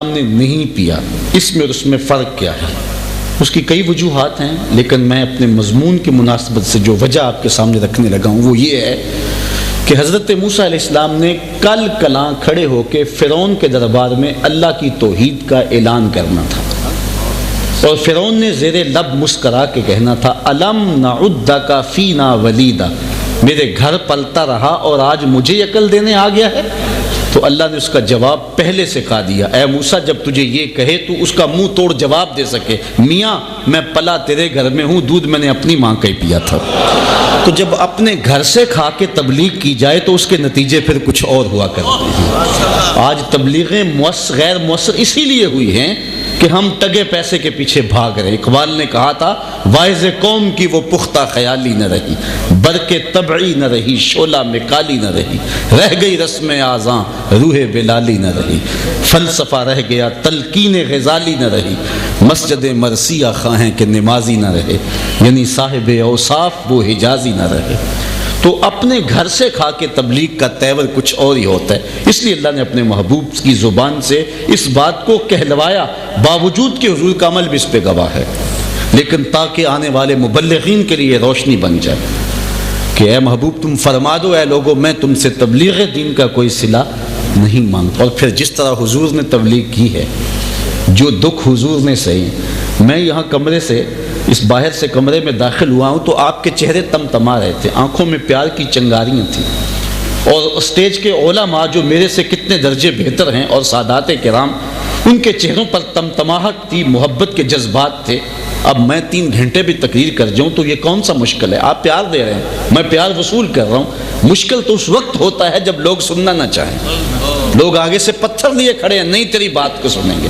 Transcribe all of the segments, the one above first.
نے نہیں پیا، اس میں اور اس میں فرق کیا ہے؟ اس کی کئی وجوہات ہیں، لیکن میں اپنے مضمون کی مناسبت سے جو وجہ آپ کے سامنے رکھنے لگا ہوں وہ یہ ہے کہ حضرت موسیٰ علیہ السلام نے کل کلاں کھڑے ہو کے فرعون کے دربار میں اللہ کی توحید کا اعلان کرنا تھا، اور فرعون نے زیر لب مسکرا کے کہنا تھا الم نعدک فینا ولیدا، میرے گھر پلتا رہا اور آج مجھے عقل دینے آ گیا ہے؟ تو اللہ نے اس کا جواب پہلے سے کہا دیا، اے موسیٰ جب تجھے یہ کہے تو اس کا منہ توڑ جواب دے سکے، میاں میں پلا تیرے گھر میں ہوں، دودھ میں نے اپنی ماں کا ہی پیا تھا۔ تو جب اپنے گھر سے کھا کے تبلیغ کی جائے تو اس کے نتیجے پھر کچھ اور ہوا کرتے ہیں۔ آج تبلیغیں غیر مؤثر اسی لیے ہوئی ہیں کہ ہم ٹگے پیسے کے پیچھے بھاگ رہے۔ اقبال نے کہا تھا واعظ قوم کی وہ پختہ خیالی نہ رہی، برق طبعی نہ رہی، شعلہ میں کالی نہ رہی، رہ گئی رسم آذاں روح بلالی نہ رہی، فلسفہ رہ گیا تلقین غزالی نہ رہی، مسجد مرثیہ خواہیں کہ نمازی نہ رہے، یعنی صاحب اوصاف وہ حجازی نہ رہے۔ تو اپنے گھر سے کھا کے تبلیغ کا تیور کچھ اور ہی ہوتا ہے، اس لیے اللہ نے اپنے محبوب کی زبان سے اس بات کو کہلوایا، باوجود کہ حضور کا عمل بھی اس پہ گواہ ہے، لیکن تاکہ آنے والے مبلغین کے لیے روشنی بن جائے کہ اے محبوب تم فرما دو اے لوگو میں تم سے تبلیغ دین کا کوئی صلہ نہیں مانگتا۔ اور پھر جس طرح حضور نے تبلیغ کی ہے، جو دکھ حضور نے سہی، میں یہاں کمرے سے اس باہر سے کمرے میں داخل ہوا ہوں تو آپ کے چہرے تمتما رہے تھے، آنکھوں میں پیار کی چنگاریاں تھیں، اور اسٹیج کے علماء جو میرے سے کتنے درجے بہتر ہیں اور سادات کرام، ان کے چہروں پر تمتماہٹ تھی، محبت کے جذبات تھے۔ اب میں 3 گھنٹے بھی تقریر کر جاؤں تو یہ کون سا مشکل ہے؟ آپ پیار دے رہے ہیں، میں پیار وصول کر رہا ہوں۔ مشکل تو اس وقت ہوتا ہے جب لوگ سننا نہ چاہیں، لوگ آگے سے پتھر لیے کھڑے ہیں، نہیں تیری بات کو سنیں گے۔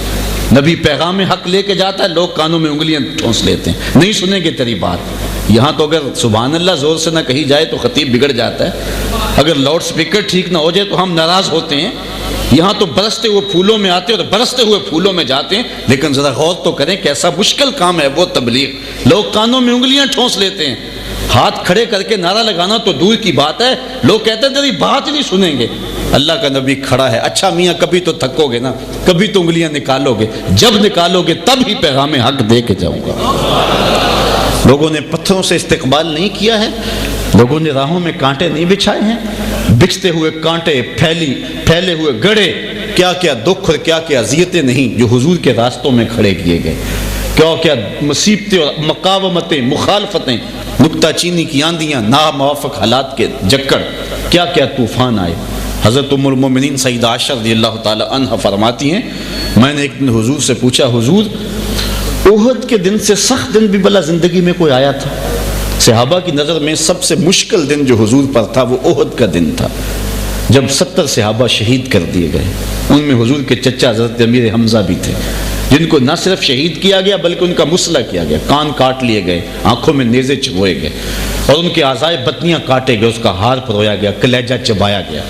نبی پیغام حق لے کے جاتا ہے، لوگ کانوں میں انگلیاں ٹھونس لیتے ہیں، نہیں سنیں گے تیری بات۔ یہاں تو اگر سبحان اللہ زور سے نہ کہی جائے تو خطیب بگڑ جاتا ہے، اگر لاؤڈ سپیکر ٹھیک نہ ہو جائے تو ہم ناراض ہوتے ہیں۔ یہاں تو برستے ہوئے پھولوں میں آتے ہیں اور برستے ہوئے پھولوں میں جاتے ہیں، لیکن ذرا غور تو کریں کیسا مشکل کام ہے وہ تبلیغ۔ لوگ کانوں میں انگلیاں ٹھونس لیتے ہیں، ہاتھ کھڑے کر کے نعرہ لگانا تو دور کی بات ہے، لوگ کہتے ہیں تیری بات ہی نہیں سنیں گے۔ اللہ کا نبی کھڑا ہے، اچھا میاں کبھی تو تھکو گے نا، کبھی تو انگلیاں نکالو گے، جب نکالو گے تب ہی پیغام حق دے کے جاؤں گا۔ لوگوں نے پتھروں سے استقبال نہیں کیا ہے، لوگوں نے راہوں میں کانٹے نہیں بچھائے ہیں، بچھتے ہوئے کانٹے، پھیلے ہوئے گڑھے، کیا کیا دکھ اور کیا کیا اذیتیں نہیں جو حضور کے راستوں میں کھڑے کیے گئے، کیا کیا مصیبتیں اور مقاومتیں، مخالفتیں، نکتہ چینی کی آندیاں، ناموافق حالات کے جکڑ، کیا کیا طوفان آئے۔ حضرت ام المومنین سیدہ عائشہ رضی اللہ تعالی عنہ فرماتی ہیں میں نے ایک دن حضور سے پوچھا حضور احد کے دن سے سخت دن بھی بلا زندگی میں کوئی آیا تھا؟ صحابہ کی نظر میں سب سے مشکل دن جو حضور پر تھا وہ احد کا دن تھا، جب 70 صحابہ شہید کر دیے گئے، ان میں حضور کے چچا حضرت امیر حمزہ بھی تھے، جن کو نہ صرف شہید کیا گیا بلکہ ان کا مسلح کیا گیا، کان کاٹ لیے گئے، آنکھوں میں نیزے چبوئے گئے اور ان کے اعضائے بطنیاں کاٹے گئے، اس کا ہار پرویا گیا، کلیجہ چبایا گیا۔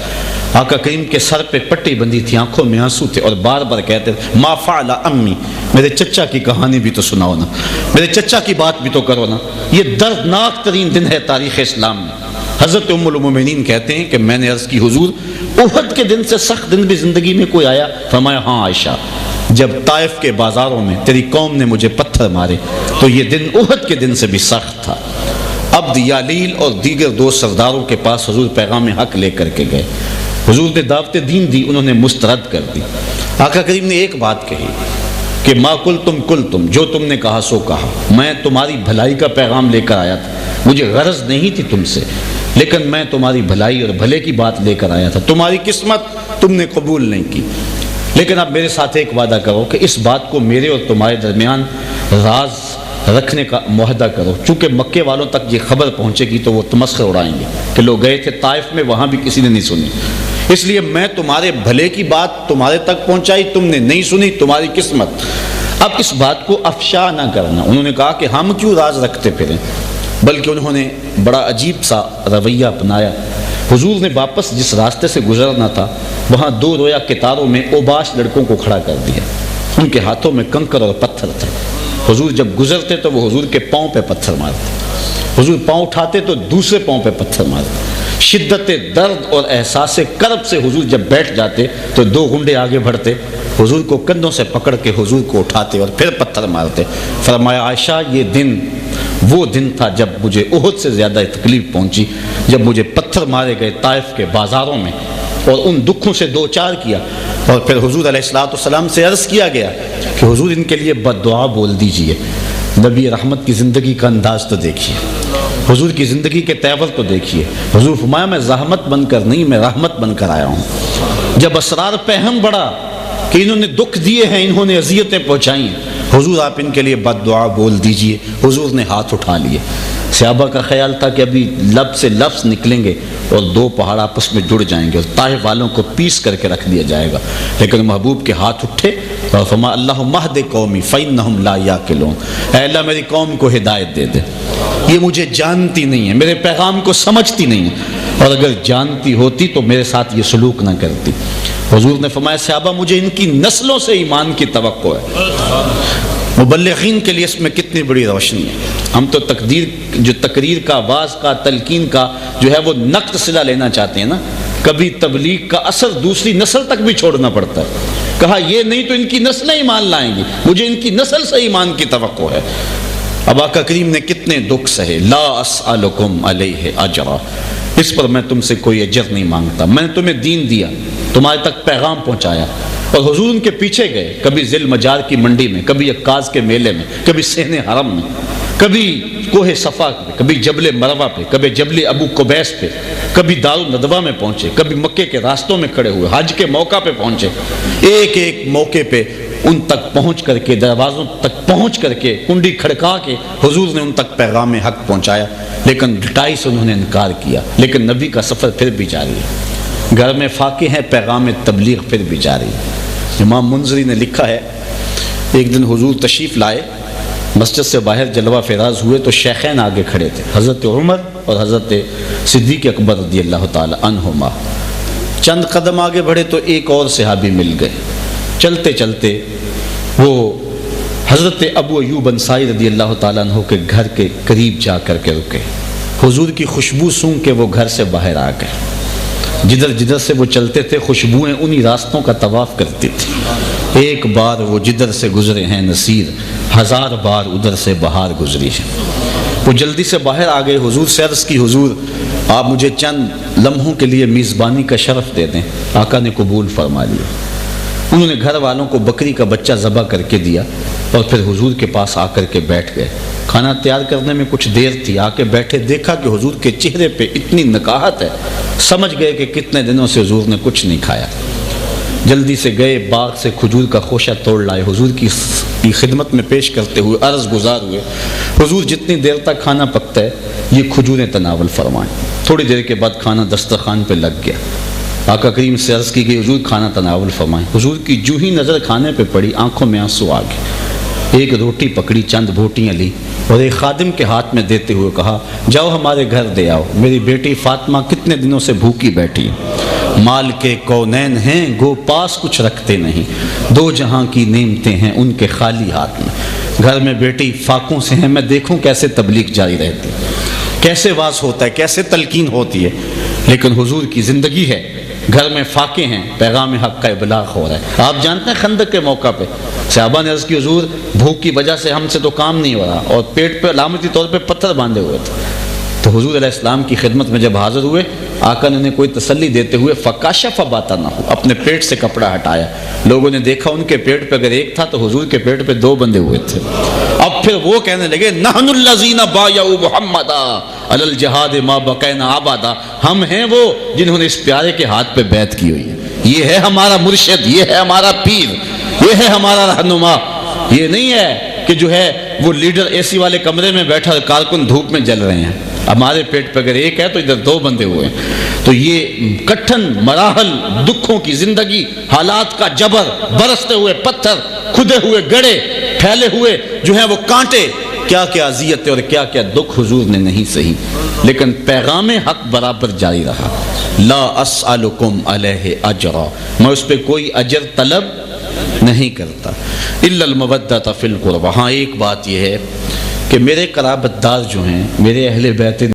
آقا کریم کے سر پہ پٹی بندھی تھی، آنکھوں میں آنسو تھے، اور بار بار کہتے تھے ما فعل امی، میرے چچا کی کہانی بھی تو سناؤ نا، میرے چچا کی بات بھی تو کرو نا۔ یہ دردناک ترین دن ہے تاریخ اسلام میں۔ حضرت ام المومنین کہتے ہیں کہ میں نے عرض کی حضور احد کے دن سے سخت دن بھی زندگی میں کوئی آیا؟ فرمایا ہاں عائشہ، جب طائف کے بازاروں میں تیری قوم نے مجھے پتھر مارے تو یہ دن احد کے دن سے بھی سخت تھا۔ عبد یالیل اور دیگر 2 سرداروں کے پاس حضور پیغام حق لے کر کے گئے، حضور نے دعوت دین دی، انہوں نے مسترد کر دی۔ آقا کریم نے ایک بات کہی کہ ما قلتم قلتم، جو تم نے کہا سو کہا، میں تمہاری بھلائی کا پیغام لے کر آیا تھا، مجھے غرض نہیں تھی تم سے، لیکن میں تمہاری بھلائی اور بھلے کی بات لے کر آیا تھا، تمہاری قسمت تم نے قبول نہیں کی، لیکن اب میرے ساتھ ایک وعدہ کرو کہ اس بات کو میرے اور تمہارے درمیان راز رکھنے کا معاہدہ کرو، چونکہ مکے والوں تک یہ خبر پہنچے گی تو وہ تمسخر اڑائیں گے کہ لوگ گئے تھے طائف میں، وہاں بھی کسی نے نہیں سنی، اس لیے میں تمہارے بھلے کی بات تمہارے تک پہنچائی، تم نے نہیں سنی، تمہاری قسمت۔ اب اس بات کو افشا نہ کرنا۔ انہوں نے کہا کہ ہم کیوں راز رکھتے پھریں، بلکہ انہوں نے بڑا عجیب سا رویہ اپنایا۔ حضور نے واپس جس راستے سے گزرنا تھا وہاں 2 رویا کتاروں میں اوباش لڑکوں کو کھڑا کر دیا، ان کے ہاتھوں میں کنکر اور پتھر تھے۔ حضور جب گزرتے تو وہ حضور کے پاؤں پہ پتھر مارتے، حضور پاؤں اٹھاتے تو دوسرے پاؤں پہ پتھر مارتے۔ شدت درد اور احساس کرب سے حضور جب بیٹھ جاتے تو 2 گنڈے آگے بڑھتے حضور کو کندھوں سے پکڑ کے حضور کو اٹھاتے اور پھر پتھر مارتے. فرمایا عائشہ یہ دن وہ دن تھا جب مجھے احد سے زیادہ تکلیف پہنچی، جب مجھے پتھر مارے گئے طائف کے بازاروں میں اور ان دکھوں سے دو چار کیا. اور پھر حضور علیہ السلام سے عرض کیا گیا کہ حضور ان کے لیے بد دعا بول دیجئے. نبی رحمت کی زندگی کا انداز تو دیکھیے، حضور کی زندگی کے تیور تو دیکھیے. حضور فرمایا میں زحمت بن کر نہیں، میں رحمت بن کر آیا ہوں. جب اسرار پہم بڑھا کہ انہوں نے دکھ دیے ہیں، انہوں نے اذیتیں پہنچائی ہیں، حضور آپ ان کے لیے بد دعا بول دیجئے. حضور نے ہاتھ اٹھا لیے. صحابہ کا خیال تھا کہ ابھی لب سے لفظ نکلیں گے اور دو پہاڑ آپس میں جڑ جائیں گے اور طائف والوں کو پیس کر کے رکھ دیا جائے گا. لیکن محبوب کے ہاتھ اٹھے اور فرمایا اللہم اہد قومی فإنہم لا یعقلون. اے اللہ میری قوم کو ہدایت دے دے، یہ مجھے جانتی نہیں ہے، میرے پیغام کو سمجھتی نہیں ہے، اور اگر جانتی ہوتی تو میرے ساتھ یہ سلوک نہ کرتی. حضور نے فرمایا صحابہ مجھے ان کی نسلوں سے ایمان کی توقع ہے. مبلغین کے لیے اس میں کتنی بڑی روشنی ہے. ہم تو تقریر کا، واعظ کا، تلقین کا جو ہے وہ نقد صلہ لینا چاہتے ہیں نا. کبھی تبلیغ کا اثر دوسری نسل تک بھی چھوڑنا پڑتا ہے. کہا یہ نہیں تو ان کی نسلیں ایمان لائیں گی، مجھے ان کی نسل سے ایمان کی توقع ہے. اب آقا کریم نے کتنے دکھ سہے. لا اسألکم علیہ اجرا، اس پر میں تم سے کوئی اجر نہیں مانگتا. میں نے تمہیں دین دیا، تمہارے تک پیغام پہنچایا. اور حضور ان کے پیچھے گئے، کبھی ذیل مجار کی منڈی میں، کبھی عکاظ کے میلے میں، کبھی صحن حرم میں، کبھی کوہ صفا پہ، کبھی جبل مروہ پہ، کبھی جبل ابو قبیس پہ، کبھی دارالندوہ میں پہنچے، کبھی مکے کے راستوں میں کھڑے ہوئے، حج کے موقع پہ پہنچے. ایک ایک موقع پہ ان تک پہنچ کر کے، دروازوں تک پہنچ کر کے، کنڈی کھڑکا کے حضور نے ان تک پیغام حق پہنچایا. لیکن ڈٹائی سے انہوں نے انکار کیا. لیکن نبی کا سفر پھر بھی جاری ہے. گھر میں فاقے ہیں، پیغام تبلیغ پھر بھی جاری ہے. امام منذری نے لکھا ہے ایک دن حضور تشریف لائے، مسجد سے باہر جلوہ فراز ہوئے تو شیخین آگے کھڑے تھے، حضرت عمر اور حضرت صدیق اکبر رضی اللہ تعالی عنہما. چند قدم آگے بڑھے تو ایک اور صحابی مل گئے. چلتے چلتے وہ حضرت ابو ایوب انصاری رضی اللہ تعالیٰ عنہ کے گھر کے قریب جا کر کے رکے. حضور کی خوشبو سونگھ کے وہ گھر سے باہر آ گئے. جدھر جدھر سے وہ چلتے تھے خوشبوئیں انہی راستوں کا طواف کرتی تھی. ایک بار وہ جدھر سے گزرے ہیں نصیر، ہزار بار ادھر سے بہار گزری ہے. وہ جلدی سے باہر آ گئے. حضور سے عرض کی حضور آپ مجھے چند لمحوں کے لیے میزبانی کا شرف دے دیں. آقا نے قبول فرما لیا. انہوں نے گھر والوں کو بکری کا بچہ ذبح کر کے دیا اور پھر حضور کے پاس آ کر کے بیٹھ گئے. کھانا تیار کرنے میں کچھ دیر تھی. آ کے بیٹھے، دیکھا کہ حضور کے چہرے پہ اتنی نکاہت ہے. سمجھ گئے کہ کتنے دنوں سے حضور نے کچھ نہیں کھایا. جلدی سے گئے، باغ سے کھجور کا خوشہ توڑ لائے. حضور کی خدمت میں پیش کرتے ہوئے عرض گزار ہوئے حضور جتنی دیر تک کھانا پکتا ہے یہ کھجوریں تناول فرمائیں. تھوڑی دیر کے بعد کھانا دسترخوان پہ لگ گیا. آقا کریم سے عرض کی گئی حضور کھانا تناول فرمائیں. حضور کی جو ہی نظر کھانے پہ پڑی آنکھوں میں آنسو آ گئے. ایک روٹی پکڑی، چند بوٹیاں لی اور ایک خادم کے ہاتھ میں دیتے ہوئے کہا جاؤ ہمارے گھر دے آؤ، میری بیٹی فاطمہ کتنے دنوں سے بھوکی بیٹھی. مال کے کونین ہیں گو پاس کچھ رکھتے نہیں، دو جہاں کی نعمتیں ہیں ان کے خالی ہاتھ میں. گھر میں بیٹی فاقوں سے ہیں، میں دیکھوں کیسے تبلیغ جاری رہتی، کیسے واعظ ہوتا ہے، کیسے تلقین ہوتی ہے. لیکن حضور کی زندگی ہے، گھر میں فاقے ہیں، پیغام حق کا ابلاغ ہو رہا ہے. آپ جانتے ہیں خندق کے موقع پہ صحابہ نے عرض کی حضور بھوک کی وجہ سے ہم سے تو کام نہیں ہو رہا اور پیٹ پہ علامتی طور پہ پتھر باندھے ہوئے تھے. تو حضور علیہ السلام کی خدمت میں جب حاضر ہوئے آقا نے انہیں کوئی تسلی دیتے ہوئے فکاشف باتا نہ ہو، اپنے پیٹ سے کپڑا ہٹایا. لوگوں نے دیکھا ان کے پیٹ پہ اگر ایک تھا تو حضور کے پیٹ پہ دو بندھے ہوئے تھے. اب پھر وہ کہنے لگے نحن الذین بایعوا محمدا علی الجہاد ما بقینا ابدا، ہم ہیں وہ جنہوں نے اس پیارے کے ہاتھ پہ بیعت کی ہوئی ہے. یہ ہے ہمارا مرشد، یہ ہے ہمارا پیر، یہ ہے ہمارا رہنما. یہ نہیں ہے کہ جو ہے وہ لیڈر اے سی والے کمرے میں بیٹھا کارکن دھوپ میں جل رہے ہیں. ہمارے پیٹ پہ اگر ایک ہے تو ادھر دو بندے ہوئے ہیں. تو یہ کٹھن مراحل، دکھوں کی زندگی، حالات کا جبر، برستے ہوئے پتھر، کھدے ہوئے گڑے، پھیلے ہوئے جو ہیں وہ کانٹے، کیا کیا اذیتیں اور کیا کیا دکھ حضور نے نہیں سہی. لیکن پیغام حق برابر جاری رہا. لا اسألکم علیہ اجرا، میں اس پہ کوئی اجر طلب نہیں کرتا. الا المودۃ فی القربى. ہاں ایک بات یہ ہے کہ میرے قرابت دار جو ہیں، میرے اہل بیت